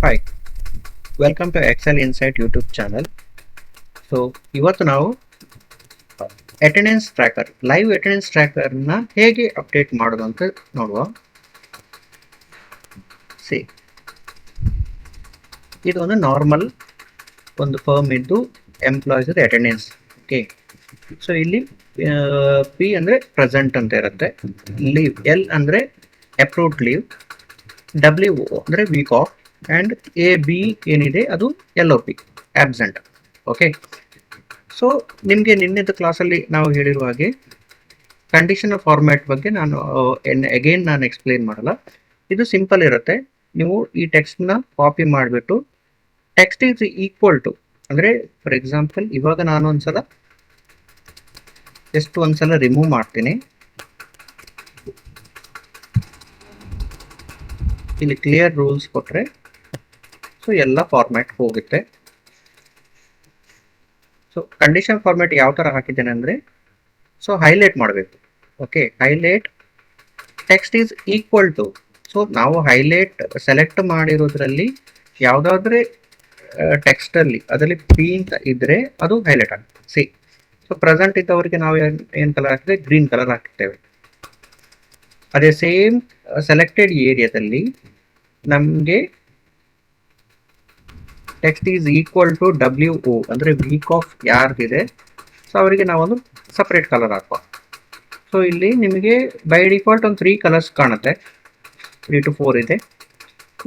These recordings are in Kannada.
Hi, welcome to Excel Insight YouTube channel. So ಇವತ್ತು ನಾವು ಅಟೆಂಡೆನ್ಸ್ ಟ್ರ್ಯಾಕರ್, ಲೈವ್ ಅಟೆಂಡೆನ್ಸ್ ಟ್ರ್ಯಾಕರ್ನ ಹೇಗೆ ಅಪ್ಡೇಟ್ ಮಾಡೋದು ಅಂತ ನೋಡುವ. ಸಿ, ಇದು ಒಂದು ನಾರ್ಮಲ್ ಒಂದು ಫರ್ಮ್ ಇದ್ದು ಎಂಪ್ಲಾಯೀಸ್ ಅಟೆಂಡೆನ್ಸ್. ಓಕೆ, ಸೊ ಇಲ್ಲಿ ಪಿ ಅಂದರೆ ಪ್ರೆಸೆಂಟ್ ಅಂತ ಇರುತ್ತೆ, ಲೀವ್ ಎಲ್ ಅಂದರೆ ಅಪ್ರೂವ್ಡ್ ಲೀವ್, ಡಬ್ಲ್ಯೂ ಅಂದರೆ week off, and A B ಏನಿದೆ ಅದು LOP ಆಬ್ಸೆಂಟ್. ಓಕೆ, ಸೊ ನಿಮಗೆ ನಿನ್ನೆದು ಕ್ಲಾಸಲ್ಲಿ ನಾವು ಹೇಳಿರುವ ಹಾಗೆ ಕಂಡೀಷನಲ್ ಫಾರ್ಮ್ಯಾಟ್ ಬಗ್ಗೆ ನಾನು ಅಗೇನ್ ಎಕ್ಸ್ಪ್ಲೇನ್ ಮಾಡಲ್ಲ. ಇದು ಸಿಂಪಲ್ ಇರುತ್ತೆ. ನೀವು ಈ ಟೆಕ್ಸ್ಟ್ನ ಕಾಪಿ ಮಾಡಿಬಿಟ್ಟು ಟೆಕ್ಸ್ಟ್ ಈಸ್ ಈಕ್ವಲ್ ಟು ಅಂದರೆ ಫಾರ್ ಎಕ್ಸಾಂಪಲ್ ಇವಾಗ ನಾನು ಒಂದ್ಸಲ ರಿಮೂವ್ ಮಾಡ್ತೀನಿ. ಇಲ್ಲಿ ಕ್ಲಿಯರ್ ರೂಲ್ಸ್ ಕೊಟ್ಟರೆ ಸೊ ಎಲ್ಲ ಫಾರ್ಮ್ಯಾಟ್ ಹೋಗುತ್ತೆ. ಸೊ ಕಂಡೀಷನ್ ಫಾರ್ಮ್ಯಾಟ್ ಯಾವ ಥರ ಹಾಕಿದ್ದೇನೆ ಅಂದರೆ, ಸೊ ಹೈಲೈಟ್ ಮಾಡಬೇಕು. Okay, highlight text is equal to. So ನಾವು ಹೈಲೈಟ್ ಸೆಲೆಕ್ಟ್ ಮಾಡಿರೋದ್ರಲ್ಲಿ ಯಾವುದಾದ್ರೆ ಟೆಕ್ಸ್ಟಲ್ಲಿ ಅದರಲ್ಲಿ ಪಿ ಅಂತ ಇದ್ದರೆ ಅದು ಹೈಲೈಟ್ ಆಗುತ್ತೆ. ಸಿ, ಸೊ ಪ್ರೆಸೆಂಟ್ ಇದ್ದವರಿಗೆ ನಾವು ಏನು ಕಲರ್ ಹಾಕಿದ್ರೆ ಗ್ರೀನ್ ಕಲರ್ ಹಾಕ್ತೇವೆ. ಅದೇ ಸೇಮ್ ಸೆಲೆಕ್ಟೆಡ್ ಏರಿಯಾದಲ್ಲಿ ನಮಗೆ text is equal to WO ಅಂದರೆ ವೀಕ್ ಆಫ್ ಯಾರ್ದಿದೆ ಸೊ ಅವರಿಗೆ ನಾವೊಂದು ಸಪ್ರೇಟ್ ಕಲರ್ ಹಾಕುವ. ಸೊ ಇಲ್ಲಿ ನಿಮಗೆ ಬೈ ಡಿಫಾಲ್ಟ್ ಒಂದು 3 ಕಲರ್ಸ್ ಕಾಣುತ್ತೆ, 3 to 4 ಇದೆ.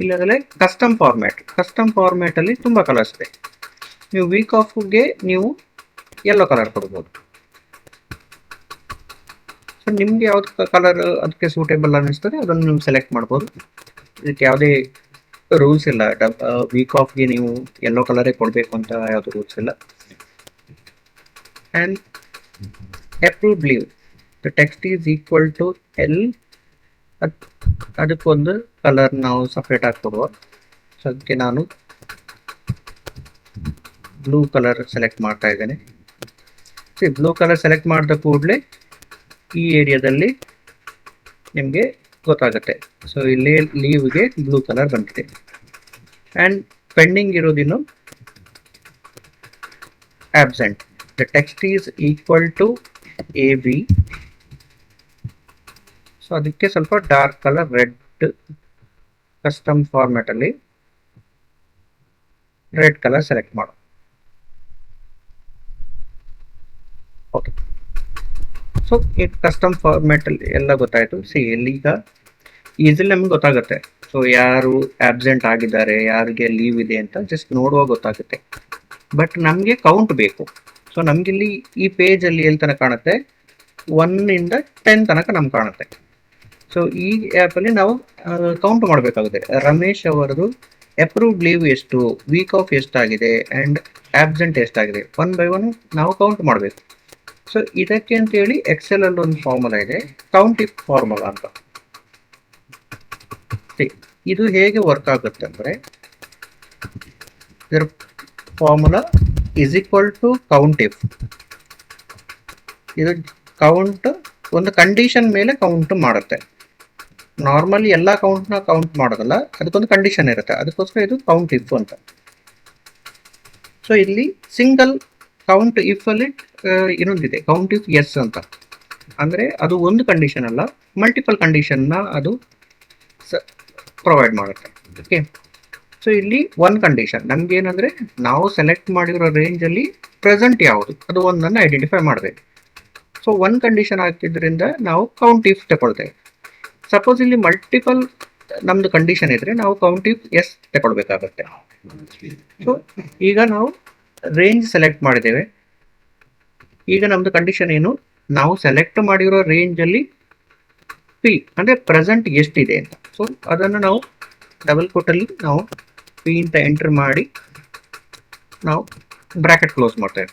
ಇಲ್ಲದಲ್ಲೇ ಕಸ್ಟಮ್ ಫಾರ್ಮ್ಯಾಟಲ್ಲಿ ತುಂಬ ಕಲರ್ಸ್ ಇದೆ. ನೀವು ವೀಕ್ ಆಫ್ಗೆ ನೀವು ಯೆಲ್ಲೋ ಕಲರ್ ಕೊಡ್ಬೋದು. ಸೊ ನಿಮಗೆ ಯಾವ್ದು ಕಲರ್ ಅದಕ್ಕೆ ಸೂಟೇಬಲ್ ಅನ್ನಿಸ್ತದೆ ಅದನ್ನು ನೀವು ಸೆಲೆಕ್ಟ್ ಮಾಡ್ಬೋದು. ಇದಕ್ಕೆ ಯಾವುದೇ ರೂಲ್ಸ್ ಇಲ್ಲ. ವೀಕ್ ಆಫ್ಗೆ ನೀವು ಯೆಲ್ಲೋ ಕಲರೇ ಕೊಡಬೇಕು ಅಂತ ಯಾವುದು ರೂಲ್ಸ್ ಇಲ್ಲ. And approved leave the text is equal to L, ಅದಕ್ಕೊಂದು ಕಲರ್ ನಾವು ಸಪ್ರೇಟ್ ಆಗಿ ಕೊಡುವ. ಸೊ ಅದಕ್ಕೆ ನಾನು ಬ್ಲೂ ಕಲರ್ ಸೆಲೆಕ್ಟ್ ಮಾಡ್ತಾ ಇದ್ದೇನೆ. ಸಿ, ಬ್ಲೂ ಕಲರ್ ಸೆಲೆಕ್ಟ್ ಮಾಡಿದ ಕೂಡಲೇ ಈ ಏರಿಯಾದಲ್ಲಿ ನಿಮಗೆ ಗೊತ್ತಾಗುತ್ತೆ. ಸೊ ಇಲ್ಲಿ ಲೀವ್ಗೆ ಬ್ಲೂ ಕಲರ್ ಬಂದಿದೆ. ಆ್ಯಂಡ್ ಪೆಂಡಿಂಗ್ ಇರೋದಿನ್ನು absent the text is equal to AB. So ಅದಕ್ಕೆ ಸ್ವಲ್ಪ ಡಾರ್ಕ್ ಕಲರ್ ರೆಡ್, ಕಸ್ಟಮ್ ಫಾರ್ಮ್ಯಾಟಲ್ಲಿ ರೆಡ್ ಕಲರ್ ಸೆಲೆಕ್ಟ್ ಮಾಡು. ಓಕೆ, ಸೊ ಈ ಕಸ್ಟಮ್ ಫಾರ್ಮ್ಯಾಟಲ್ಲಿ ಎಲ್ಲ ಗೊತ್ತಾಯಿತು. ಸಿ, ಇಲ್ಲೀಗ ಈಸಿಲಿ ನಮ್ಗೆ ಗೊತ್ತಾಗುತ್ತೆ. ಸೊ ಯಾರು ಆಬ್ಸೆಂಟ್ ಆಗಿದ್ದಾರೆ, ಯಾರಿಗೆ ಲೀವ್ ಇದೆ ಅಂತ ಜಸ್ಟ್ ನೋಡುವಾಗ ಗೊತ್ತಾಗುತ್ತೆ. ಬಟ್ ನಮಗೆ ಕೌಂಟ್ ಬೇಕು. ಸೊ ನಮಗಿಲ್ಲಿ ಈ ಪೇಜಲ್ಲಿ ಎಲ್ಲಿ ತನಕ ಕಾಣುತ್ತೆ, 1 ಇಂದ 10 ತನಕ ನಮ್ಗೆ ಕಾಣುತ್ತೆ. ಸೊ ಈ ಆ್ಯಪಲ್ಲಿ ನಾವು ಕೌಂಟ್ ಮಾಡಬೇಕಾಗುತ್ತೆ. ರಮೇಶ್ ಅವರದು ಅಪ್ರೂವ್ಡ್ ಲೀವ್ ಎಷ್ಟು, ವೀಕ್ ಆಫ್ ಎಷ್ಟಾಗಿದೆ, ಆ್ಯಂಡ್ ಆಬ್ಸೆಂಟ್ ಎಷ್ಟಾಗಿದೆ, 1 by 1 ನಾವು ಕೌಂಟ್ ಮಾಡಬೇಕು. ಸೊ ಇದಕ್ಕೆ ಅಂತೇಳಿ ಎಕ್ಸೆಲಲ್ಲಿ ಒಂದು ಫಾರ್ಮುಲಾ ಇದೆ, ಕೌಂಟ್ ಇಫ್ ಫಾರ್ಮುಲಾ ಅಂತ. ಇದು ಹೇಗೆ ವರ್ಕ್ ಆಗುತ್ತೆ ಅಂದರೆ, ಇದರ formula is equal to count if. ಇದು ಕೌಂಟ್ ಒಂದು ಕಂಡೀಷನ್ ಮೇಲೆ ಕೌಂಟ್ ಮಾಡುತ್ತೆ. ನಾರ್ಮಲಿ ಎಲ್ಲ ಕೌಂಟ್ನ ಕೌಂಟ್ ಮಾಡೋದಲ್ಲ, ಅದಕ್ಕೊಂದು ಕಂಡೀಷನ್ ಇರುತ್ತೆ, ಅದಕ್ಕೋಸ್ಕರ ಇದು ಕೌಂಟ್ ಇಫ್ ಅಂತ. ಸೊ ಇಲ್ಲಿ ಸಿಂಗಲ್ ಕೌಂಟ್ ಇಫ್ ಅಲ್ಲಿ ಇನ್ನೊಂದಿದೆ ಕೌಂಟ್ ಇಫ್ ಎಸ್ ಅಂತ. ಅಂದರೆ ಅದು ಒಂದು ಕಂಡೀಷನ್ ಅಲ್ಲ, ಮಲ್ಟಿಪಲ್ ಕಂಡೀಷನ್ನ ಅದು ಪ್ರೊವೈಡ್ ಮಾಡುತ್ತೆ. ಓಕೆ, ಸೊ ಇಲ್ಲಿ ಒಂದು ಕಂಡೀಷನ್ ನಮಗೇನಂದರೆ ನಾವು ಸೆಲೆಕ್ಟ್ ಮಾಡಿರೋ ರೇಂಜಲ್ಲಿ ಪ್ರೆಸೆಂಟ್ ಯಾವುದು ಅದು ಒಂದನ್ನು ಐಡೆಂಟಿಫೈ ಮಾಡಬೇಕು. ಸೊ ಒಂದು ಕಂಡೀಷನ್ ಹಾಕಿದ್ರಿಂದ ನಾವು ಕೌಂಟ್ ಇಫ್ ತಗೊಳ್ತೇವೆ. ಸಪೋಸ್ ಇಲ್ಲಿ ಮಲ್ಟಿಪಲ್ ನಮ್ಮದು ಕಂಡೀಷನ್ ಇದ್ದರೆ ನಾವು ಕೌಂಟ್ ಇಫ್ ಎಸ್ ತಗೊಳ್ಬೇಕಾಗತ್ತೆ. ಸೊ ಈಗ ನಾವು ರೇಂಜ್ ಸೆಲೆಕ್ಟ್ ಮಾಡಿದ್ದೇವೆ. ಈಗ ನಮ್ಮದು ಕಂಡೀಷನ್ ಏನು, ನಾವು ಸೆಲೆಕ್ಟ್ ಮಾಡಿರೋ ರೇಂಜಲ್ಲಿ ಪಿ ಅಂದರೆ ಪ್ರೆಸೆಂಟ್ ಎಷ್ಟಿದೆ ಅಂತ. ಸೊ ಅದನ್ನು ನಾವು ಡಬಲ್ ಕೋಟಲ್ಲಿ ನಾವು ಪಿ ಅಂತ ಎಂಟರ್ ಮಾಡಿ ನಾವು ಬ್ರ್ಯಾಕೆಟ್ ಕ್ಲೋಸ್ ಮಾಡ್ತೇವೆ.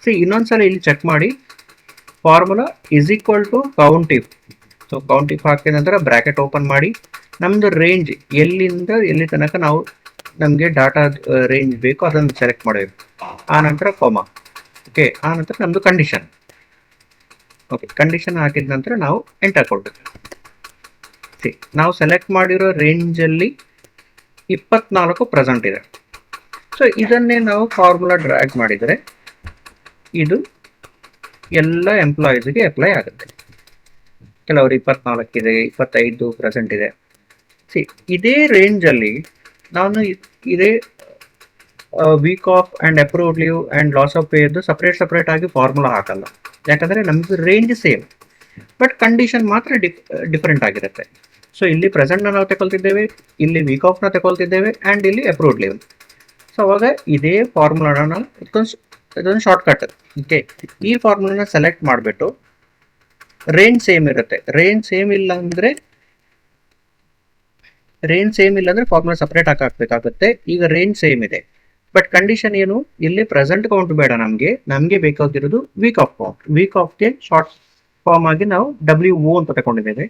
ಸಿ, ಇನ್ನೊಂದ್ಸಲ ಇಲ್ಲಿ ಚೆಕ್ ಮಾಡಿ, formula is equal to count if. So count if ಹಾಕಿದ ನಂತರ ಬ್ರ್ಯಾಕೆಟ್ ಓಪನ್ ಮಾಡಿ ನಮ್ಮದು ರೇಂಜ್ ಎಲ್ಲಿಂದ ಎಲ್ಲಿ ತನಕ ನಾವು ನಮಗೆ ಡಾಟಾ ರೇಂಜ್ ಬೇಕು ಅದನ್ನು ಸೆಲೆಕ್ಟ್ ಮಾಡಬೇಕು. ಆ ನಂತರ ಕಾಮಾ. ಓಕೆ, ಆ ನಂತರ ನಮ್ಮದು ಕಂಡೀಷನ್. ಓಕೆ, ಕಂಡೀಷನ್ ಹಾಕಿದ ನಂತರ ನಾವು ಎಂಟರ್ ಕೊಡಬೇಕು. ನಾವು ಸೆಲೆಕ್ಟ್ ಮಾಡಿರೋ ರೇಂಜಲ್ಲಿ 24 ಪ್ರೆಸೆಂಟ್ ಇದೆ. ಸೊ ಇದನ್ನೇ ನಾವು ಫಾರ್ಮುಲಾ ಡ್ರ್ಯಾಗ್ ಮಾಡಿದರೆ ಇದು ಎಲ್ಲ ಎಂಪ್ಲಾಯೀಸ್ಗೆ ಅಪ್ಲೈ ಆಗುತ್ತೆ. ಕೆಲವರು 24 ಇದೆ, 25 ಪ್ರೆಸೆಂಟ್ ಇದೆ. ಇದೇ ರೇಂಜಲ್ಲಿ ನಾನು ಇದೇ week off and approved leave and loss of pay ಇದು ಸಪ್ರೇಟ್ ಆಗಿ ಫಾರ್ಮುಲಾ ಹಾಕಲ್ಲ. ಯಾಕಂದರೆ ನಮ್ಮದು ರೇಂಜ್ ಸೇಮ್, ಬಟ್ ಕಂಡೀಷನ್ ಮಾತ್ರ ಡಿಫರೆಂಟ್ ಆಗಿರುತ್ತೆ. ಸೊ ಇಲ್ಲಿ ಪ್ರೆಸೆಂಟ್ನ ನಾವು ತಗೊಳ್ತಿದ್ದೇವೆ, ಇಲ್ಲಿ ವೀಕ್ ಆಫ್ನ ತಗೊಳ್ತಿದ್ದೇವೆ, ಆ್ಯಂಡ್ ಇಲ್ಲಿ ಅಪ್ರೂವ್ಡ್ ಲೀವ್. ಸೊ ಅವಾಗ ಇದೇ ಫಾರ್ಮುಲಾನ ಇದೊಂದು ಶಾರ್ಟ್ಕಟ್. ಓಕೆ, ಈ ಫಾರ್ಮುಲಾನ ಸೆಲೆಕ್ಟ್ ಮಾಡಿಬಿಟ್ಟು ರೇಂಜ್ ಸೇಮ್ ಇರುತ್ತೆ. ರೇಂಜ್ ಸೇಮ್ ಇಲ್ಲ ಅಂದರೆ ಫಾರ್ಮುಲಾ ಸಪ್ರೇಟ್ ಹಾಕಬೇಕಾಗುತ್ತೆ. ಈಗ ರೇಂಜ್ ಸೇಮ್ ಇದೆ, ಬಟ್ ಕಂಡೀಷನ್ ಏನು, ಇಲ್ಲಿ ಪ್ರೆಸೆಂಟ್ ಕೌಂಟ್ ಬೇಡ, ನಮಗೆ ಬೇಕಾಗಿರೋದು ವೀಕ್ ಆಫ್ ಕೌಂಟ್. ವೀಕ್ ಆಫ್ಗೆ ಶಾರ್ಟ್ ಫಾರ್ಮ್ ಆಗಿ ನಾವು WO ಅಂತ ತಗೊಂಡಿದ್ದೇವೆ.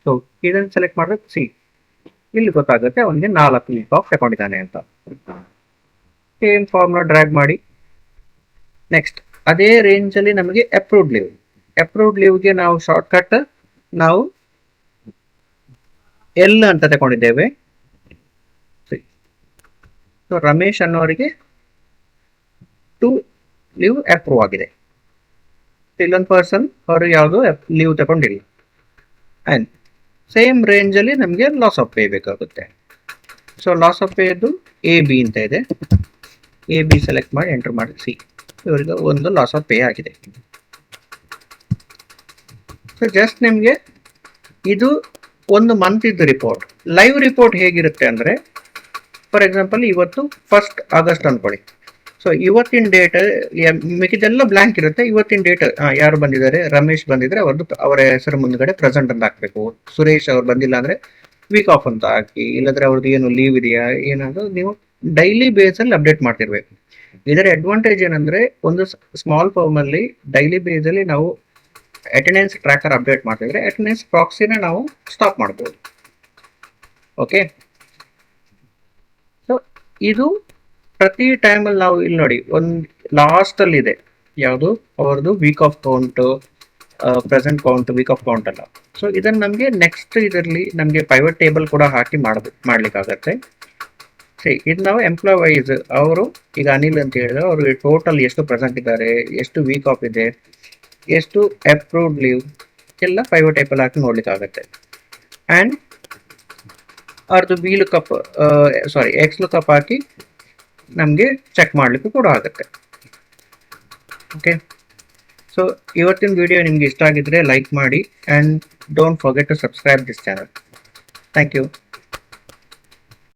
ಸೊ ಇದನ್ನು ಸೆಲೆಕ್ಟ್ ಮಾಡಿದ್ರೆ ಇಲ್ಲಿ ಗೊತ್ತಾಗುತ್ತೆ ಅವನಿಗೆ 4 ವೀಕ್ ಆಫ್ ತಗೊಂಡಿದ್ದಾನೆ ಅಂತ. ಸೇಮ್ ಫಾರ್ಮ್ನ ಡ್ರ್ಯಾಗ್ ಮಾಡಿ ನೆಕ್ಸ್ಟ್ ಅದೇ ರೇಂಜಲ್ಲಿ ನಮಗೆ ಅಪ್ರೂವ್ಡ್ ಲೀವ್ಗೆ ನಾವು ಶಾರ್ಟ್ಕಟ್ ನಾವು L ಅಂತ ತಗೊಂಡಿದ್ದೇವೆ. ಸೊ ರಮೇಶ್ ಅನ್ನೋರಿಗೆ 2 ಲೀವ್ ಅಪ್ರೂವ್ ಆಗಿದೆ. ಇಲ್ಲೊಂದು ಪರ್ಸನ್ ಅವರು ಯಾವುದು ಲೀವ್ ತಗೊಂಡಿಲ್ಲ. ಆ್ಯಂಡ್ ಸೇಮ್ ರೇಂಜಲ್ಲಿ ನಮಗೆ ಲಾಸ್ ಆಫ್ ಪೇ ಬೇಕಾಗುತ್ತೆ. ಸೊ ಲಾಸ್ ಆಫ್ ಪೇ ಇದು AB ಅಂತ ಇದೆ. AB ಸೆಲೆಕ್ಟ್ ಮಾಡಿ ಎಂಟರ್ ಮಾಡಿ ಇವರಿಗೆ ಒಂದು ಲಾಸ್ ಆಫ್ ಪೇ ಆಗಿದೆ. ಸೊ ಜಸ್ಟ್ ನಿಮಗೆ ಇದು ಒಂದು ಮಂತ್ ಇದ್ದು ರಿಪೋರ್ಟ್. ಲೈವ್ ರಿಪೋರ್ಟ್ ಹೇಗಿರುತ್ತೆ ಅಂದರೆ, ಫಾರ್ ಎಕ್ಸಾಂಪಲ್ ಇವತ್ತು 1 ಆಗಸ್ಟ್ ಅಂದ್ಕೊಳ್ಳಿ. ಸೊ ಇವತ್ತಿನ ಡೇಟ್ ಮಿಕ್ಕಿದೆಲ್ಲ ಬ್ಲ್ಯಾಂಕ್ ಇರುತ್ತೆ. ಇವತ್ತಿನ ಡೇಟ್ ಯಾರು ಬಂದಿದ್ದಾರೆ, ರಮೇಶ್ ಬಂದಿದ್ರೆ ಅವರ ಹೆಸರು ಮುಂದ್ಗಡೆ ಪ್ರೆಸೆಂಟ್ ಅಂತ ಹಾಕಬೇಕು. ಸುರೇಶ್ ಅವ್ರು ಬಂದಿಲ್ಲ ಅಂದರೆ ವೀಕ್ ಆಫ್ ಅಂತ ಹಾಕಿ, ಇಲ್ಲದ್ರೆ ಅವ್ರದ್ದು ಏನು ಲೀವ್ ಇದೆಯಾ ಏನಾದರೂ ನೀವು ಡೈಲಿ ಬೇಸಲ್ಲಿ ಅಪ್ಡೇಟ್ ಮಾಡ್ತಿರ್ಬೇಕು. ಇದರ ಅಡ್ವಾಂಟೇಜ್ ಏನಂದರೆ, ಒಂದು ಸ್ಮಾಲ್ ಫಾರ್ಮಲ್ಲಿ ಡೈಲಿ ಬೇಸಲ್ಲಿ ನಾವು ಅಟೆಂಡೆನ್ಸ್ ಟ್ರ್ಯಾಕರ್ ಅಪ್ಡೇಟ್ ಮಾಡ್ತಿದ್ರೆ ಅಟೆಂಡೆನ್ಸ್ ಪ್ರಾಕ್ಸಿನ ನಾವು ಸ್ಟಾಪ್ ಮಾಡ್ಬೋದು. ಓಕೆ, ಸೊ ಇದು ಪ್ರತಿ ಟೈಮಲ್ಲಿ ನಾವು ಇಲ್ಲಿ ನೋಡಿ ಒಂದು ಲಾಸ್ಟಲ್ಲಿ ಇದೆ ಯಾವುದು ಅವ್ರದ್ದು week off count, present count, week off count ಅಲ್ಲ. ಸೊ ಇದನ್ನು ನಮಗೆ ನೆಕ್ಸ್ಟ್ ಇದರಲ್ಲಿ ನಮಗೆ ಪೈವಟ್ ಟೇಬಲ್ ಕೂಡ ಹಾಕಿ ಮಾಡಲಿಕ್ಕಾಗತ್ತೆ. ಇದು ನಾವು ಎಂಪ್ಲಾಯ್ ವೈಸ್ ಅವರು ಈಗ ಅನಿಲ್ ಅಂತ ಹೇಳಿದ್ರೆ ಅವ್ರಿಗೆ ಟೋಟಲ್ ಎಷ್ಟು ಪ್ರೆಸೆಂಟ್ ಇದ್ದಾರೆ, ಎಷ್ಟು ವೀಕ್ ಆಫ್ ಇದೆ, ಎಷ್ಟು ಅಪ್ರೂವ್ಡ್ ಲೀವ್ ಎಲ್ಲ ಪೈವಟ್ ಟೇಬಲ್ ಹಾಕಿ ನೋಡ್ಲಿಕ್ಕಾಗತ್ತೆ. ಆ್ಯಂಡ್ ಅವ್ರದ್ದು ಎಕ್ಸ್ ಲುಕಪ್ ಹಾಕಿ ನಮಗೆ ಚೆಕ್ ಮಾಡಲಿಕ್ಕೂ ಕೂಡ ಆಗುತ್ತೆ. ಓಕೆ, ಸೊ ಇವತ್ತಿನ ವಿಡಿಯೋ ನಿಮಗೆ ಇಷ್ಟ ಆಗಿದ್ರೆ ಲೈಕ್ ಮಾಡಿ and don't forget to subscribe this channel. Thank you.